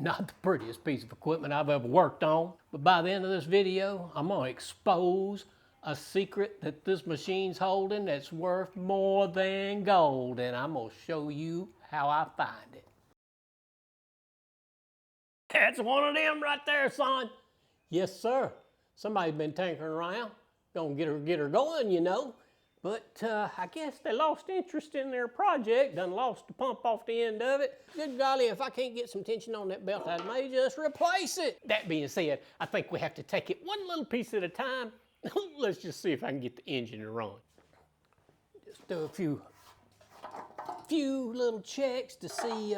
not the prettiest piece of equipment I've ever worked on, but by the end of this video, I'm gonna expose a secret that this machine's holding that's worth more than gold, and I'm gonna show you how I find it. That's one of them right there, son. Yes, sir. Somebody's been tinkering around. Gonna get her going, you know. But I guess they lost interest in their project, done lost the pump off the end of it. Good golly, if I can't get some tension on that belt, I may just replace it. That being said, I think we have to take it one little piece at a time. Let's just see if I can get the engine to run. Just do a few little checks to see,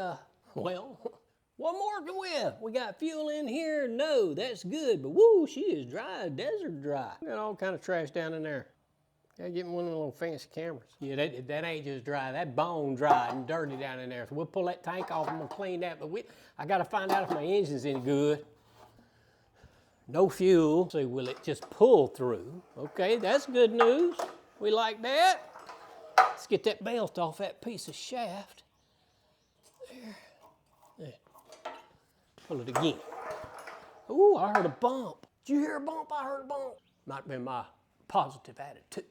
well, what more can we have? We got fuel in here? No, that's good, but woo, she is dry, desert dry. Got all kind of trash down in there. Gotta get one of the little fancy cameras. Yeah, that ain't just dry. That bone dry and dirty down in there. So we'll pull that tank off and we'll clean that. But I gotta find out if my engine's any good. No fuel. So will it just pull through? Okay, that's good news. We like that. Let's get that belt off that piece of shaft. There. Pull it again. Ooh, I heard a bump. Did you hear a bump? I heard a bump. Might have been my positive attitude.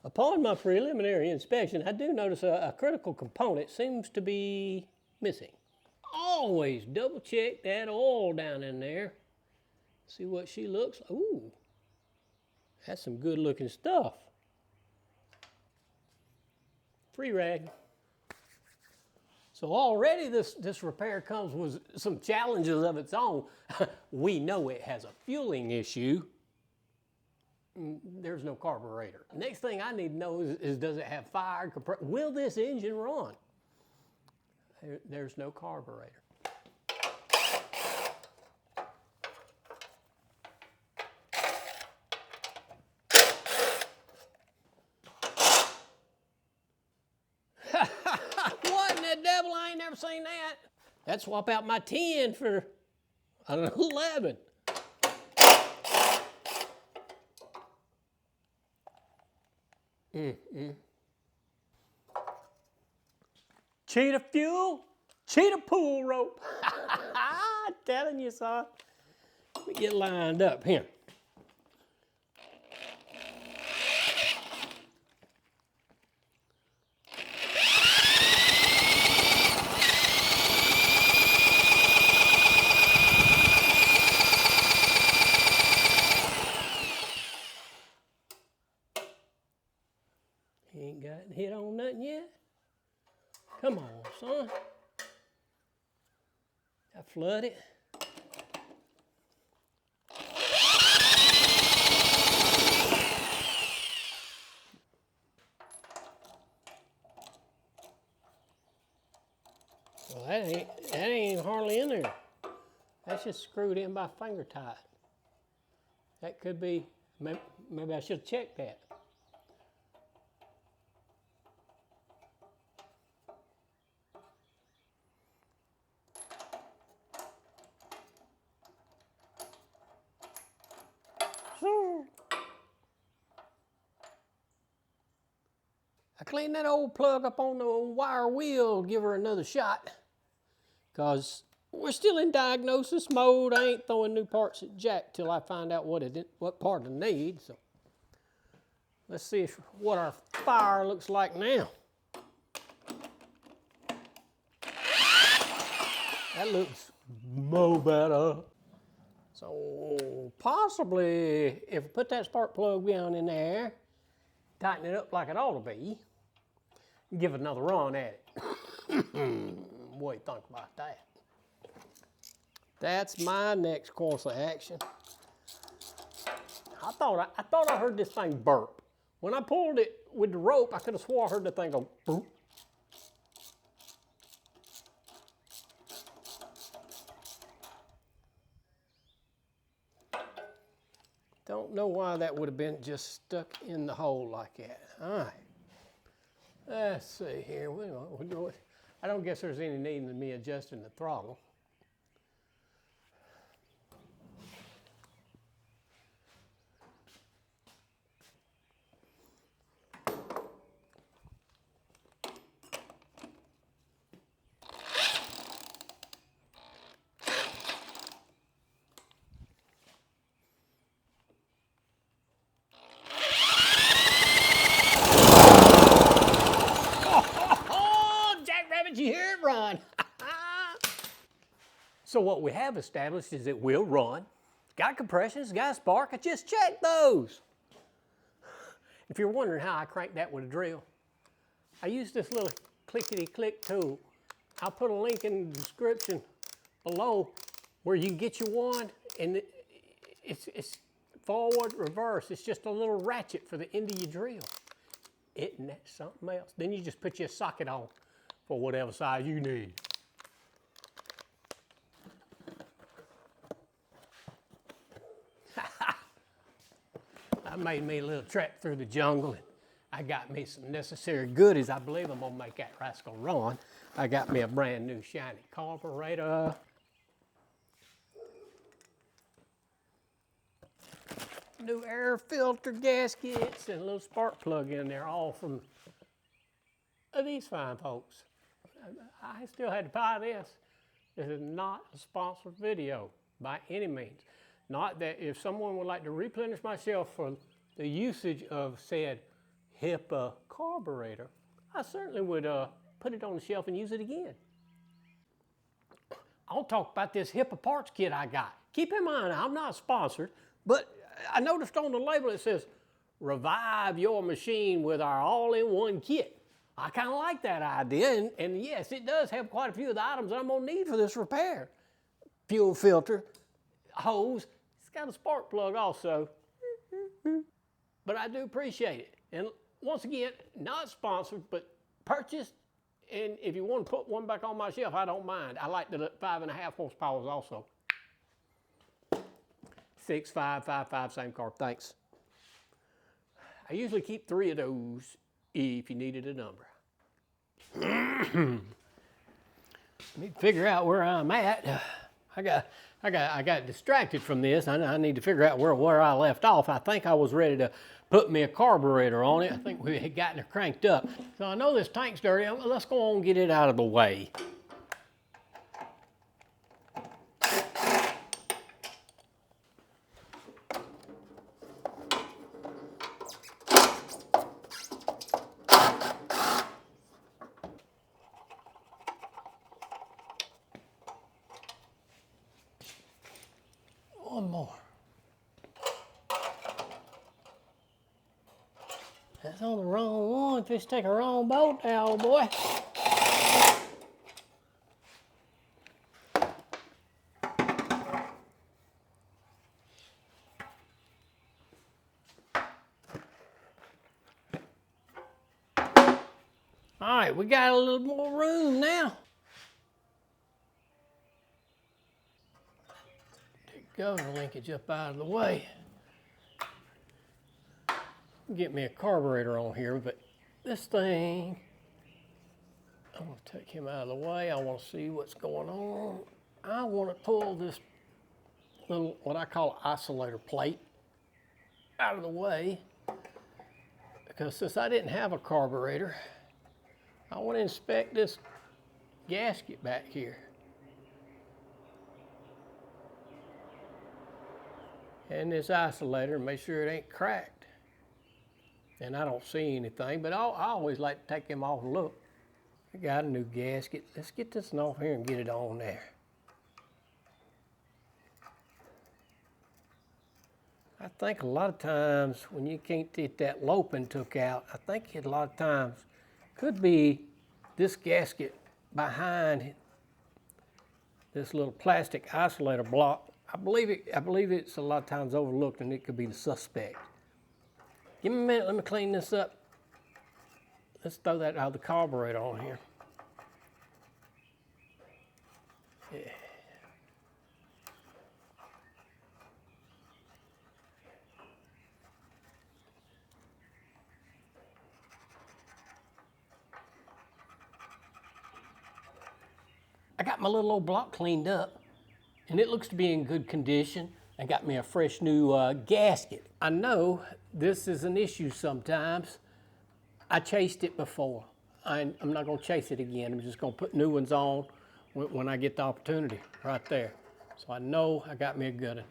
Upon my preliminary inspection, I do notice a critical component seems to be missing. Always double check that oil down in there. See what she looks like. Ooh, that's some good looking stuff. Free rag. So already this repair comes with some challenges of its own. We know it has a fueling issue. There's no carburetor. Next thing I need to know is does it have fire compressor? Will this engine run? There's no carburetor. What in the devil? I ain't never seen that. I'd swap out my 10 for an 11. Cheetah fuel, cheetah pool rope. I'm telling you, son. Let me get lined up here. Ain't gotten hit on nothing yet. Come on, son. I flood it. Well, that ain't hardly in there. That's just screwed in by finger tight. That could be, maybe I should have checked that. I cleaned that old plug up on the wire wheel, give her another shot. Because we're still in diagnosis mode. I ain't throwing new parts at Jack till I find out what part it needs. So let's see what our fire looks like now. That looks mo better. So possibly if we put that spark plug down in there, tighten it up like it ought to be, give it another run at it. What do you think about that? That's my next course of action. I thought I heard this thing burp. When I pulled it with the rope, I could have swore I heard the thing go boop. Don't know why that would have been just stuck in the hole like that. All right. Let's see here. I don't guess there's any need in me adjusting the throttle. So what we have established is it will run. It's got compression, it's got a spark. I just checked those. If you're wondering how I crank that with a drill, I use this little clickety-click tool. I'll put a link in the description below where you can get your wand, and it's forward, reverse. It's just a little ratchet for the end of your drill. Isn't that something else? Then you just put your socket on for whatever size you need. I made me a little trek through the jungle, and I got me some necessary goodies. I believe I'm gonna make that rascal run. I got me a brand new shiny carburetor. New air filter gaskets and a little spark plug in there, all from these fine folks. I still had to buy this. This is not a sponsored video by any means. Not that if someone would like to replenish my shelf for the usage of said HIPAA carburetor, I certainly would put it on the shelf and use it again. I'll talk about this HIPAA parts kit I got. Keep in mind, I'm not sponsored, but I noticed on the label it says, revive your machine with our all-in-one kit. I kind of like that idea, and yes, it does have quite a few of the items that I'm gonna need for this repair. Fuel filter, hose, it's got a spark plug also. But I do appreciate it. And once again, not sponsored, but purchased. And if you want to put one back on my shelf, I don't mind. I like the 5.5 horsepower also. 6555, same carb, thanks. I usually keep 3 of those if you needed a number. Let me figure out where I'm at. I got distracted from this. I need to figure out where I left off. I think I was ready to put me a carburetor on it. I think we had gotten it cranked up. So I know this tank's dirty. Let's go on and get it out of the way. One more. That's on the wrong one. Fish take a wrong bolt now, old boy. All right, we got a little more room now. Governor linkage up out of the way. Get me a carburetor on here, but this thing, I'm gonna take him out of the way. I want to see what's going on. I want to pull this little, what I call oscillator plate out of the way, because since I didn't have a carburetor, I want to inspect this gasket back here. And this oscillator, make sure it ain't cracked. And I don't see anything, but I always like to take them off and look. I got a new gasket. Let's get this one off here and get it on there. I think a lot of times when you can't get that loping took out, I think it a lot of times could be this gasket behind this little plastic oscillator block. I believe it's a lot of times overlooked, and it could be the suspect. Give me a minute, let me clean this up. Let's throw that out of the carburetor on here. Yeah. I got my little old block cleaned up, and it looks to be in good condition. I got me a fresh new gasket. I know this is an issue sometimes. I chased it before. I'm not gonna chase it again. I'm just gonna put new ones on when I get the opportunity, right there. So I know I got me a good one.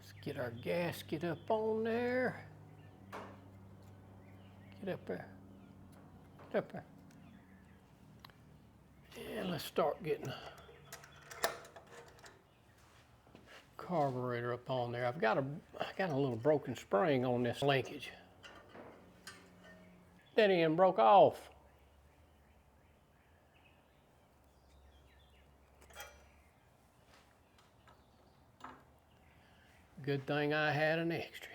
Let's get our gasket up on there. Get up there. Get up there. let's start getting the carburetor up on there. I got a little broken spring on this linkage. That end broke off. Good thing I had an extra.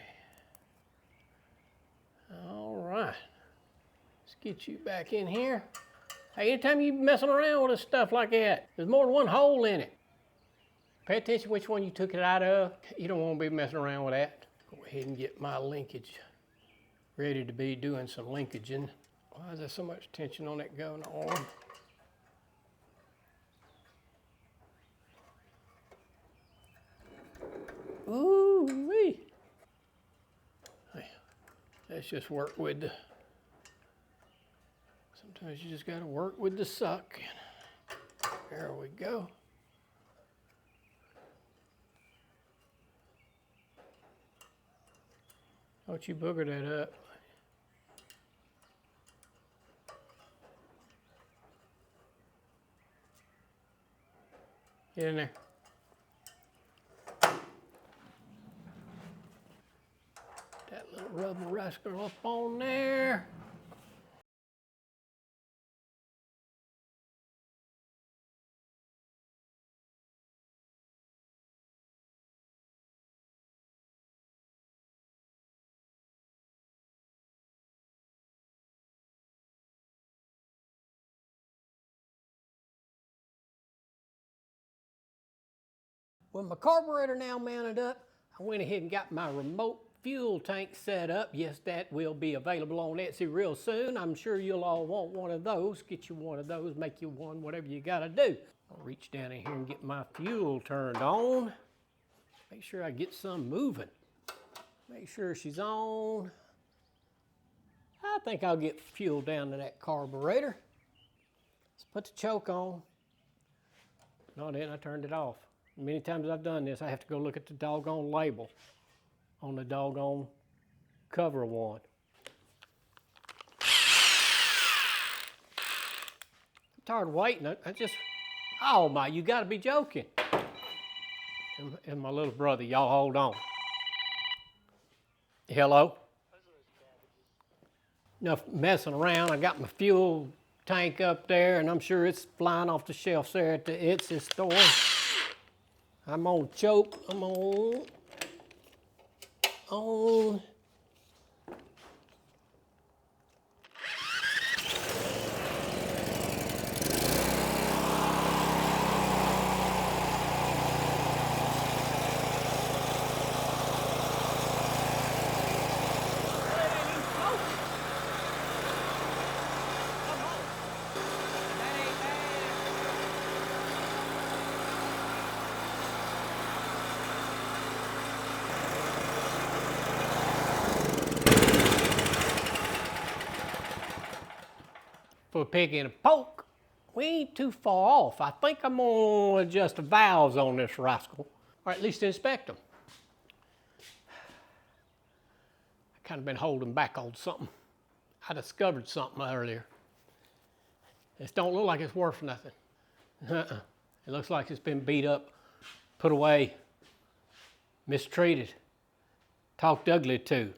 All right, let's get you back in here. Hey, anytime you messing around with this stuff like that, there's more than one hole in it. Pay attention which one you took it out of. You don't want to be messing around with that. Go ahead and get my linkage ready to be doing some linkaging. Why is there so much tension on that going on? Ooh-wee. Hey, let's just work with the, sometimes you just gotta work with the suck. There we go. Don't you booger that up. Get in there. That little rubber rascal up on there. With my carburetor now mounted up, I went ahead and got my remote fuel tank set up. Yes, that will be available on Etsy real soon. I'm sure you'll all want one of those. Get you one of those, make you one, whatever you gotta do. I'll reach down in here and get my fuel turned on. Make sure I get some moving. Make sure she's on. I think I'll get fuel down to that carburetor. Let's put the choke on. No, then I turned it off. Many times I've done this, I have to go look at the doggone label on the doggone cover one. I'm tired of waiting. I just, oh my, you gotta be joking. And my little brother, y'all hold on. Hello? Enough messing around. I got my fuel tank up there and I'm sure it's flying off the shelves there at the Etsy store. I'm on choke, I'm on. For picking a poke, we ain't too far off. I think I'm gonna adjust the valves on this rascal, or at least inspect them. I kind of been holding back on something. I discovered something earlier. This don't look like it's worth nothing. It looks like it's been beat up, put away, mistreated, talked ugly to,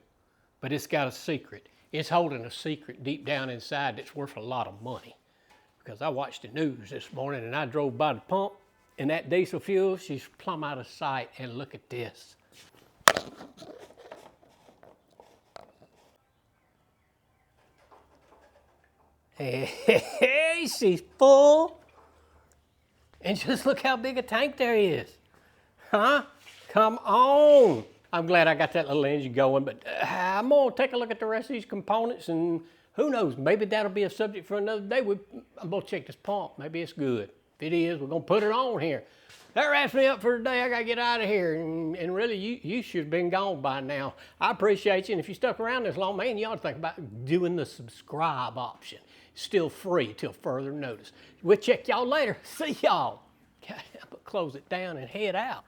but it's got a secret. It's holding a secret deep down inside that's worth a lot of money. Because I watched the news this morning and I drove by the pump and that diesel fuel, she's plumb out of sight. And look at this. Hey, she's full. And just look how big a tank there is. Huh? Come on. I'm glad I got that little engine going, but I'm gonna take a look at the rest of these components and who knows, maybe that'll be a subject for another day. I'm gonna check this pump, maybe it's good. If it is, we're gonna put it on here. That wraps me up for today. I gotta get out of here, and really, you should have been gone by now. I appreciate you, and if you stuck around this long, man, you ought to think about doing the subscribe option. It's still free till further notice. We'll check y'all later. See y'all. I'm gonna close it down and head out.